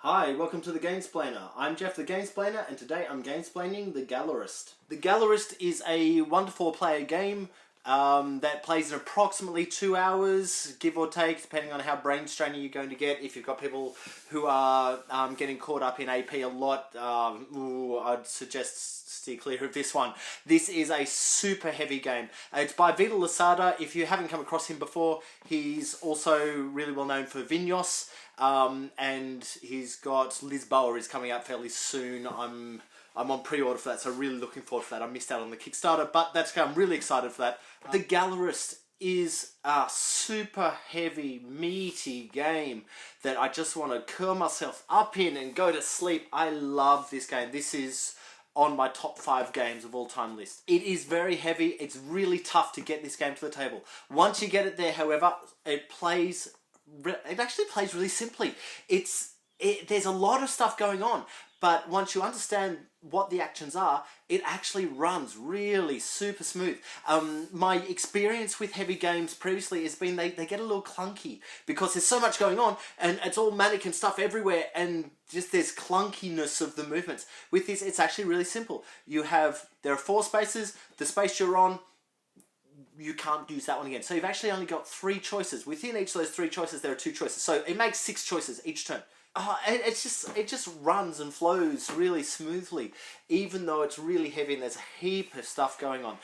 Hi, welcome to the Gamesplainer. I'm Jeff the Gamesplainer, and today I'm Gamesplaining the Gallerist. The Gallerist is a wonderful player game that plays in approximately 2 hours, give or take, depending on how brain straining you're going to get. If you've got people who are getting caught up in AP a lot, I'd suggest steer clear of this one. This is a super heavy game. It's by Vita Lasada. If you haven't come across him before, he's also really well known for Vinyos. And he's got Lisboa is coming out fairly soon. I'm on pre-order for that, so really looking forward to that. I missed out on the Kickstarter, but that's okay. I'm really excited for that. The Gallerist is a super heavy, meaty game that I just want to curl myself up in and go to sleep. I love this game. This is on my top 5 games of all time list. It is very heavy. It's really tough to get this game to the table. Once you get it there, however, it actually plays really simply. There's a lot of stuff going on, but once you understand what the actions are, it actually runs really super smooth. My experience with heavy games previously has been they get a little clunky because there's so much going on and it's all manic and stuff everywhere, and just there's clunkiness of the movements. With this, it's actually really simple. There are 4 spaces. The space you're on, you can't use that one again. So you've actually only got 3 choices. Within each of those 3 choices, there are 2 choices. So it makes 6 choices each turn. It just runs and flows really smoothly, even though it's really heavy and there's a heap of stuff going on.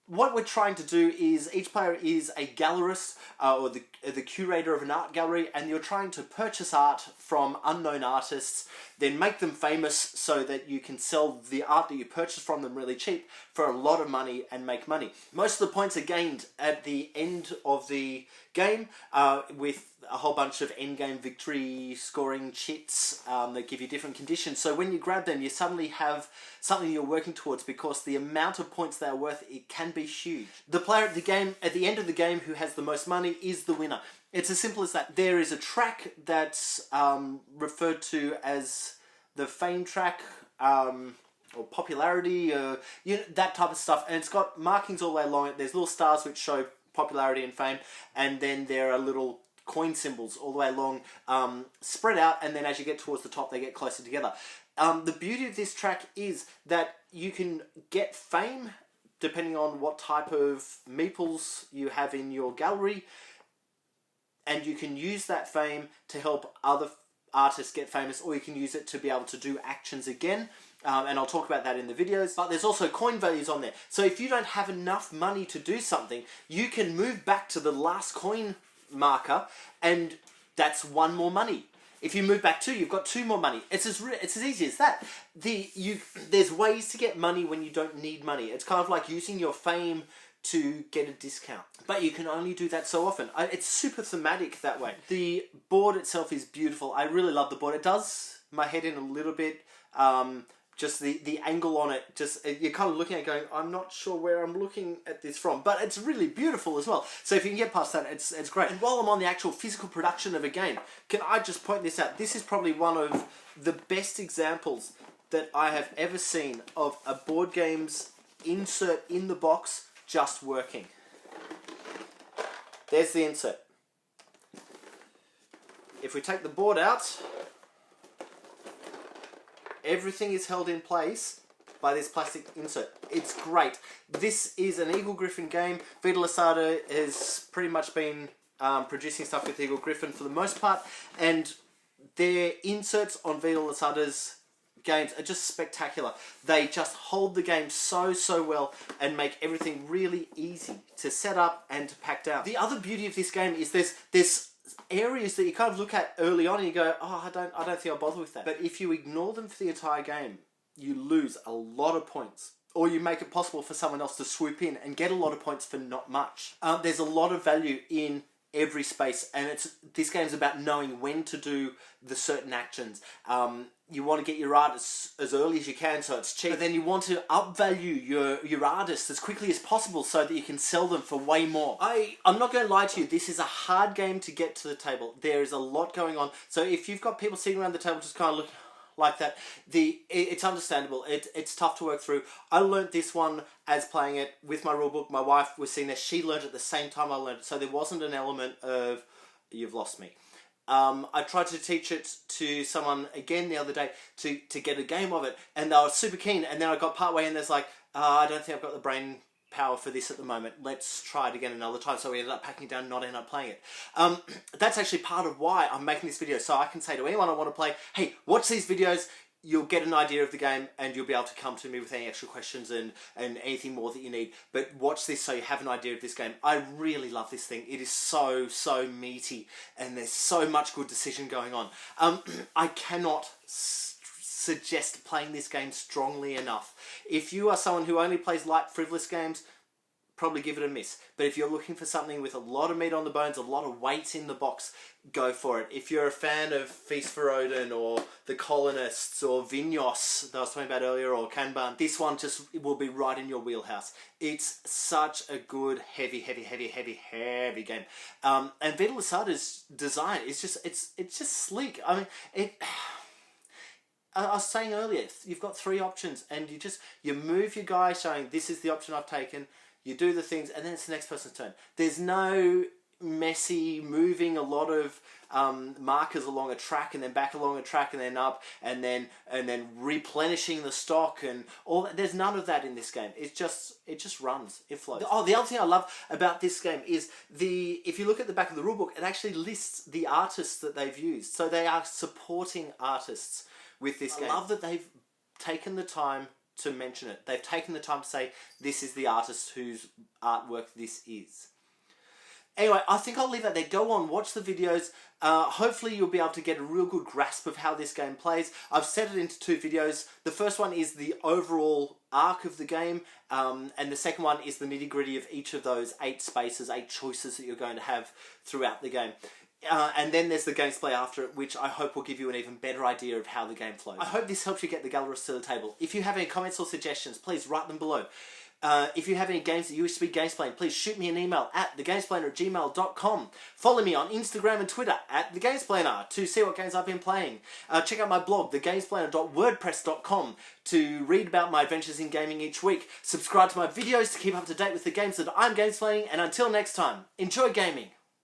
What we're trying to do is each player is a gallerist or the curator of an art gallery, and you're trying to purchase art from unknown artists, then make them famous so that you can sell the art that you purchased from them really cheap for a lot of money and make money. Most of the points are gained at the end of the game with a whole bunch of endgame victory scoring chits that give you different conditions. So when you grab them, you suddenly have something you're working towards, because the amount of points they are worth, it can be huge. The player at the end of the game who has the most money is the winner. It's as simple as that. There is a track that's referred to as the fame track, or popularity, that type of stuff, and it's got markings all the way along it. There's little stars which show popularity and fame, and then there are little coin symbols all the way along, spread out, and then as you get towards the top, they get closer together. The beauty of this track is that you can get fame depending on what type of meeples you have in your gallery, and you can use that fame to help other artists get famous, or you can use it to be able to do actions again. And I'll talk about that in the videos. But there's also coin values on there. So if you don't have enough money to do something, you can move back to the last coin marker, and that's 1 more money. If you move back 2, you've got 2 more money. It's as easy as that. There's ways to get money when you don't need money. It's kind of like using your fame to get a discount, but you can only do that so often. It's super thematic that way. The board itself is beautiful. I really love the board. It does my head in a little bit. Just the angle on it, you're kind of looking at it going, I'm not sure where I'm looking at this from, but it's really beautiful as well. So if you can get past that, it's great. And while I'm on the actual physical production of a game, can I just point this out? This is probably one of the best examples that I have ever seen of a board game's insert in the box just working. There's the insert. If we take the board out, everything is held in place by this plastic insert. It's great. This is an Eagle Gryphon game. Vita Lasada has pretty much been producing stuff with Eagle Gryphon for the most part, and their inserts on Vita Lasada's games are just spectacular. They just hold the game so well and make everything really easy to set up and to pack down. The other beauty of this game is there's areas that you kind of look at early on and you go, oh, I don't think I'll bother with that. But if you ignore them for the entire game, you lose a lot of points. Or you make it possible for someone else to swoop in and get a lot of points for not much. There's a lot of value in every space, and this game's about knowing when to do the certain actions. You want to get your art as early as you can so it's cheap, but then you want to upvalue your artists as quickly as possible so that you can sell them for way more. I'm not going to lie to you, this is a hard game to get to the table. There is a lot going on, so if you've got people sitting around the table just kind of looking like that, it's understandable. It's tough to work through. I learnt this one as playing it with my rulebook. My wife was sitting there, she learnt it at the same time I learnt it, so there wasn't an element of, you've lost me. I tried to teach it to someone again the other day to get a game of it, and they were super keen, and then I got part way and there's like, I don't think I've got the brain power for this at the moment. Let's try it again another time. So we ended up packing it down and not end up playing it. That's actually part of why I'm making this video. So I can say to anyone I want to play, hey, watch these videos. You'll get an idea of the game and you'll be able to come to me with any extra questions and anything more that you need. But watch this so you have an idea of this game. I really love this thing. It is so meaty and there's so much good decision going on. I cannot suggest playing this game strongly enough. If you are someone who only plays light, frivolous games, probably give it a miss. But if you're looking for something with a lot of meat on the bones, a lot of weight in the box, go for it. If you're a fan of Feast for Odin or The Colonists or Vinhos that I was talking about earlier, or Kanban, this one just will be right in your wheelhouse. It's such a good, heavy game. And Vita Lasada's design is just sleek. I mean, I was saying earlier, you've got 3 options and you move your guy showing this is the option I've taken, you do the things, and then it's the next person's turn. There's no messy moving a lot of markers along a track and then back along a track and then up and then replenishing the stock and all that. There's none of that in this game. It just runs. It flows. Oh, the other thing I love about this game is if you look at the back of the rulebook, it actually lists the artists that they've used. So they are supporting artists with this game. I love that they've taken the time to mention it. They've taken the time to say, this is the artist whose artwork this is. Anyway, I think I'll leave that there. Go on, watch the videos. Hopefully you'll be able to get a real good grasp of how this game plays. I've set it into 2 videos. The first one is the overall arc of the game, and the second one is the nitty-gritty of each of those 8 spaces, 8 choices that you're going to have throughout the game. And then there's the gameplay after it, which I hope will give you an even better idea of how the game flows. I hope this helps you get the Gallerist to the table. If you have any comments or suggestions, please write them below. If you have any games that you wish to be Gamesplained, please shoot me an email at thegamesplainer@gmail.com. Follow me on Instagram and Twitter at thegamesplainer to see what games I've been playing. Check out my blog, thegamesplainer.wordpress.com, to read about my adventures in gaming each week. Subscribe to my videos to keep up to date with the games that I'm gamesplaining, and until next time, enjoy gaming!